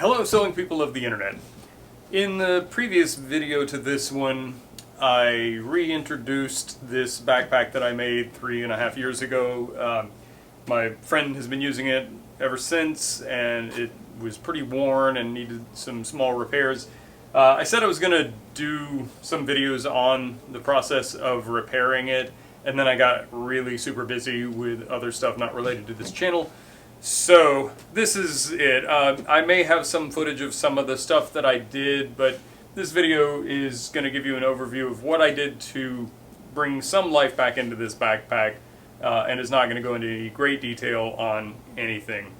Hello, sewing people of the internet. In the previous video to this one, I reintroduced this backpack that I made 3.5 years ago. My friend has been using it ever since, and it was pretty worn and needed some small repairs. I said I was going to do some videos on the process of repairing it, and then I got really super busy with other stuff not related to this channel. So this is it. I may have some footage of some of the stuff that I did, but this video is going to give you an overview of what I did to bring some life back into this backpack, and is not going to go into any great detail on anything.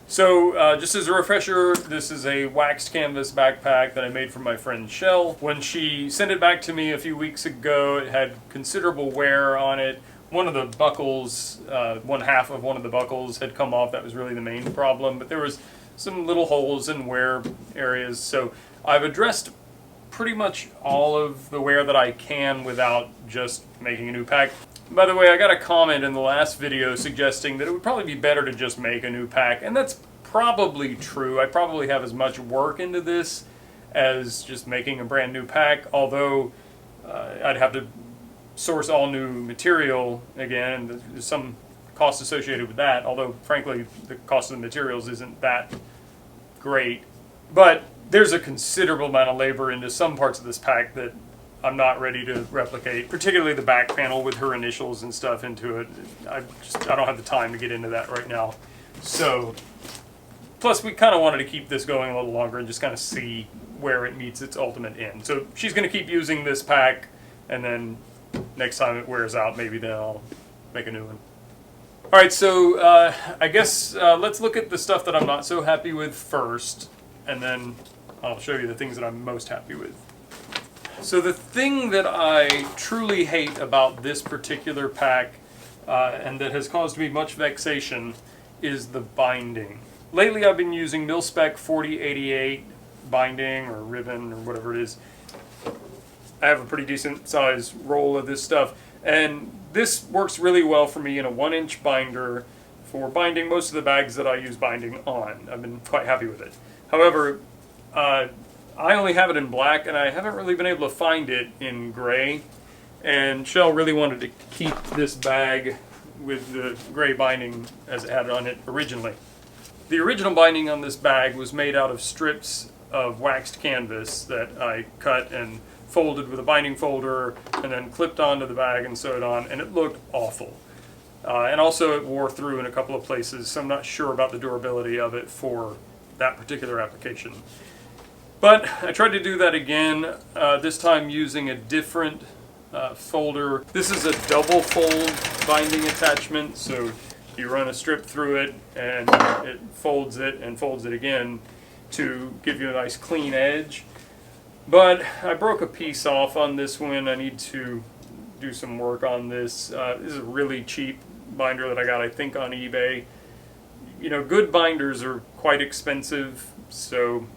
So just as a refresher, this is a waxed canvas backpack that I made for my friend Shell. When she sent it back to me a few weeks ago, it had considerable wear on it. One of the buckles, one half of one of the buckles had come off. That was really the main problem, but there was some little holes and wear areas. So I've addressed pretty much all of the wear that I can without just making a new pack. By the way, I got a comment in the last video suggesting that it would probably be better to just make a new pack, and that's probably true. I probably have as much work into this as just making a brand new pack, although I'd have to source all new material again, and there's some cost associated with that, although frankly the cost of the materials isn't that great. But there's a considerable amount of labor into some parts of this pack that I'm not ready to replicate, particularly the back panel with her initials and stuff into it. I don't have the time to get into that right now. So, plus we kind of wanted to keep this going a little longer and just kind of see where it meets its ultimate end. So she's going to keep using this pack, and then next time it wears out, maybe then I'll make a new one. Alright, so I guess let's look at the stuff that I'm not so happy with first, and then I'll show you the things that I'm most happy with. So the thing that I truly hate about this particular pack, and that has caused me much vexation, is the binding. Lately I've been using mil-spec 4088 binding, or ribbon, or whatever it is. I have a pretty decent size roll of this stuff, and this works really well for me in a 1-inch binder for binding most of the bags that I use binding on. I've been quite happy with it. However, I only have it in black, and I haven't really been able to find it in gray, and Shell really wanted to keep this bag with the gray binding as it had on it originally. The original binding on this bag was made out of strips of waxed canvas that I cut and folded with a binding folder and then clipped onto the bag and sewed on, and it looked awful. And also it wore through in a couple of places, so I'm not sure about the durability of it for that particular application. But I tried to do that again, this time using a different folder. This is a double fold binding attachment, so you run a strip through it and it folds it and folds it again to give you a nice clean edge. But I broke a piece off on this one. I need to do some work on this. This is a really cheap binder that I got, I think, on eBay. You know, good binders are quite expensive, so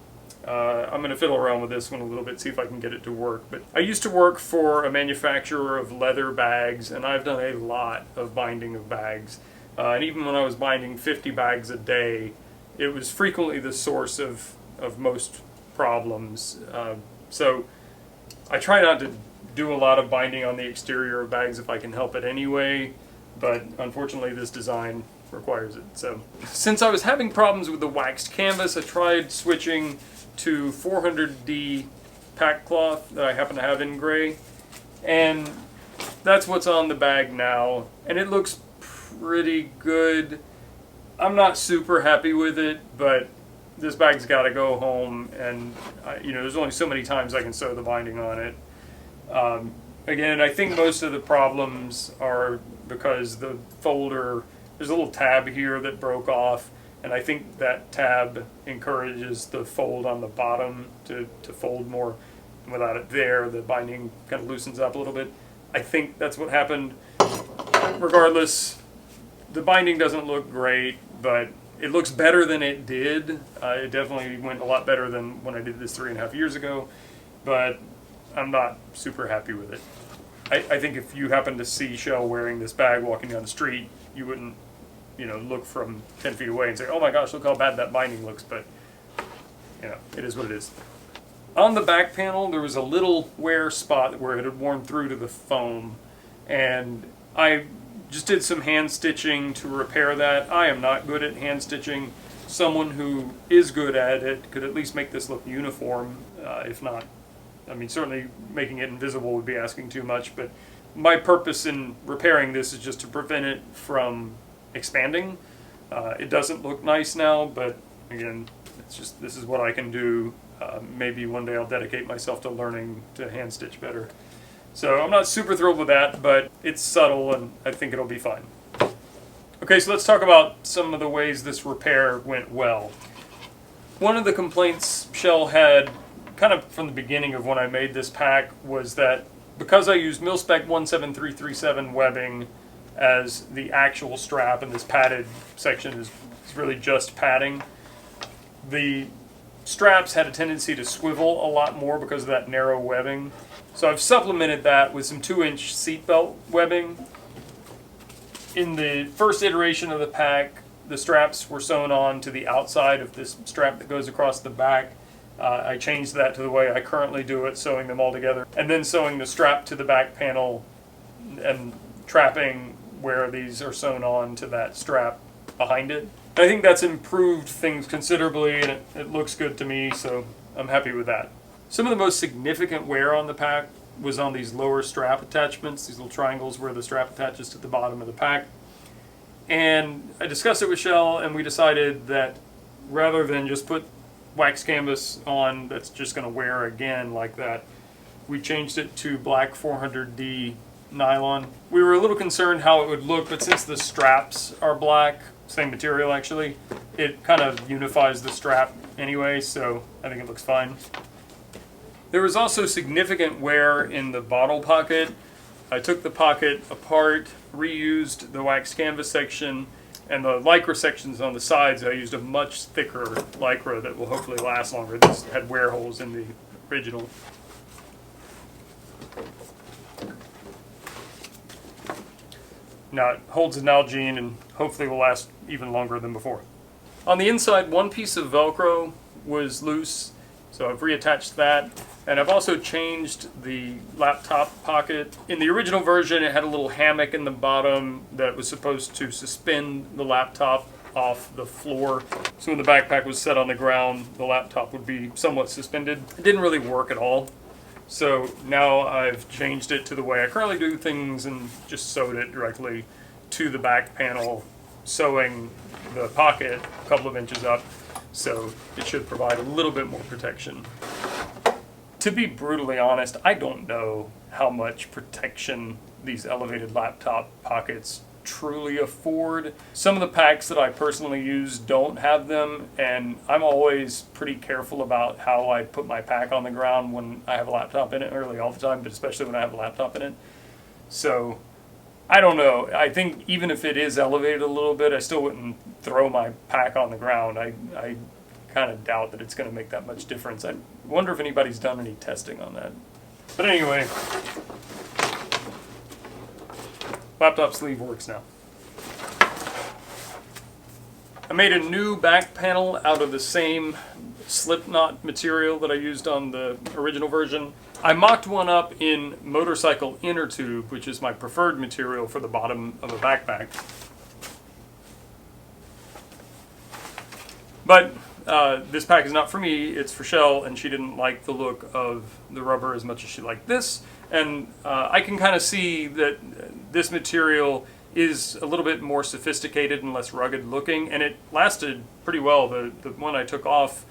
I'm going to fiddle around with this one a little bit, see if I can get it to work. But I used to work for a manufacturer of leather bags, and I've done a lot of binding of bags. And even when I was binding 50 bags a day, it was frequently the source of most problems. So I try not to do a lot of binding on the exterior of bags if I can help it anyway, but unfortunately this design requires it. So since I was having problems with the waxed canvas, I tried switching to 400D pack cloth that I happen to have in gray, and that's what's on the bag now, and it looks pretty good. I'm not super happy with it, but this bag's got to go home, and you know, there's only so many times I can sew the binding on it. Again, I think most of the problems are because the folder, there's a little tab here that broke off, and I think that tab encourages the fold on the bottom to fold more. Without it there, the binding kind of loosens up a little bit. I think that's what happened. Regardless, the binding doesn't look great, but it looks better than it did. It definitely went a lot better than when I did this 3.5 years ago, but I'm not super happy with it. I think if you happen to see Shell wearing this bag walking down the street, you wouldn't, you know, look from 10 feet away and say, oh my gosh, look how bad that binding looks, but you know, it is what it is. On the back panel, there was a little wear spot where it had worn through to the foam, and I just did some hand stitching to repair that. I am not good at hand stitching. Someone who is good at it could at least make this look uniform, if not, I mean, certainly making it invisible would be asking too much, but my purpose in repairing this is just to prevent it from expanding. It doesn't look nice now, but again, it's just, this is what I can do. Maybe one day I'll dedicate myself to learning to hand stitch better. So I'm not super thrilled with that, but it's subtle and I think it'll be fine. Okay, so let's talk about some of the ways this repair went well. One of the complaints Shell had kind of from the beginning of when I made this pack was that because I used mil-spec 17337 webbing as the actual strap, and this padded section is really just padding, the straps had a tendency to swivel a lot more because of that narrow webbing. So I've supplemented that with some 2-inch seatbelt webbing. In the first iteration of the pack, the straps were sewn on to the outside of this strap that goes across the back. I changed that to the way I currently do it, sewing them all together, and then sewing the strap to the back panel and trapping where these are sewn on to that strap behind it. I think that's improved things considerably, and it looks good to me, so I'm happy with that. Some of the most significant wear on the pack was on these lower strap attachments, these little triangles where the strap attaches to the bottom of the pack. And I discussed it with Shell, and we decided that rather than just put wax canvas on that's just going to wear again like that, we changed it to black 400D nylon. We were a little concerned how it would look, but since the straps are black, same material actually, it kind of unifies the strap anyway, so I think it looks fine. There was also significant wear in the bottle pocket. I took the pocket apart, reused the wax canvas section, and the Lycra sections on the sides, I used a much thicker Lycra that will hopefully last longer. This had wear holes in the original. Now it holds a Nalgene and hopefully will last even longer than before. On the inside, one piece of Velcro was loose, so I've reattached that. And I've also changed the laptop pocket. In the original version, it had a little hammock in the bottom that was supposed to suspend the laptop off the floor. So when the backpack was set on the ground, the laptop would be somewhat suspended. It didn't really work at all. So now I've changed it to the way I currently do things and just sewed it directly to the back panel, sewing the pocket a couple of inches up. So it should provide a little bit more protection. To be brutally honest, I don't know how much protection these elevated laptop pockets truly afford. Some of the packs that I personally use don't have them, and I'm always pretty careful about how I put my pack on the ground when I have a laptop in it, really all the time, but especially when I have a laptop in it. So I don't know. I think even if it is elevated a little bit, I still wouldn't throw my pack on the ground. I kind of doubt that it's going to make that much difference. I wonder if anybody's done any testing on that. But anyway, laptop sleeve works now. I made a new back panel out of the same slip knot material that I used on the original version. I mocked one up in motorcycle inner tube, which is my preferred material for the bottom of a backpack. But this pack is not for me, it's for Shell, and she didn't like the look of the rubber as much as she liked this. And I can kind of see that this material is a little bit more sophisticated and less rugged looking, and it lasted pretty well. The one I took off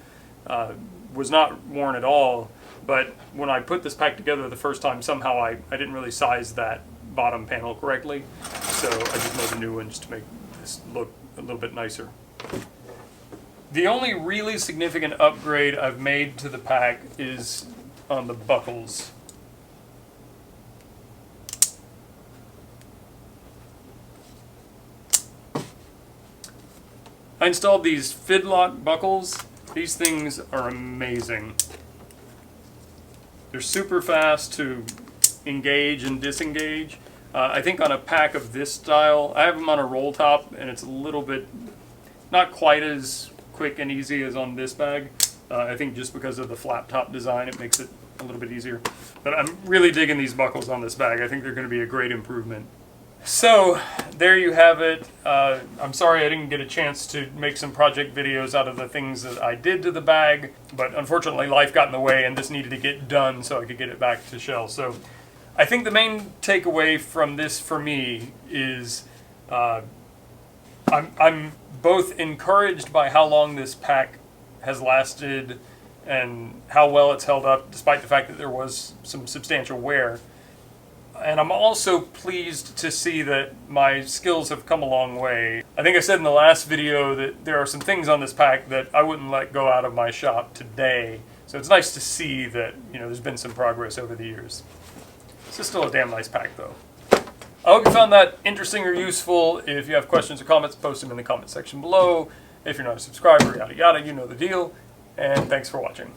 was not worn at all, but when I put this pack together the first time, somehow I didn't really size that bottom panel correctly, so I just made a new one just to make this look a little bit nicer. The only really significant upgrade I've made to the pack is on the buckles. I installed these Fidlock buckles. These things are amazing. They're super fast to engage and disengage. I think on a pack of this style, I have them on a roll top, and it's a little bit, not quite as quick and easy as on this bag, I think just because of the flat top design, it makes it a little bit easier. But I'm really digging these buckles on this bag. I think they're going to be a great improvement. So there you have it. I'm sorry I didn't get a chance to make some project videos out of the things that I did to the bag, but unfortunately life got in the way and this needed to get done so I could get it back to Shell. So I think the main takeaway from this for me is I'm both encouraged by how long this pack has lasted and how well it's held up despite the fact that there was some substantial wear. And I'm also pleased to see that my skills have come a long way. I think I said in the last video that there are some things on this pack that I wouldn't let go out of my shop today. So it's nice to see that, there's been some progress over the years. This is still a damn nice pack though. I hope you found that interesting or useful. If you have questions or comments, post them in the comment section below. If you're not a subscriber, yada yada, you know the deal. And thanks for watching.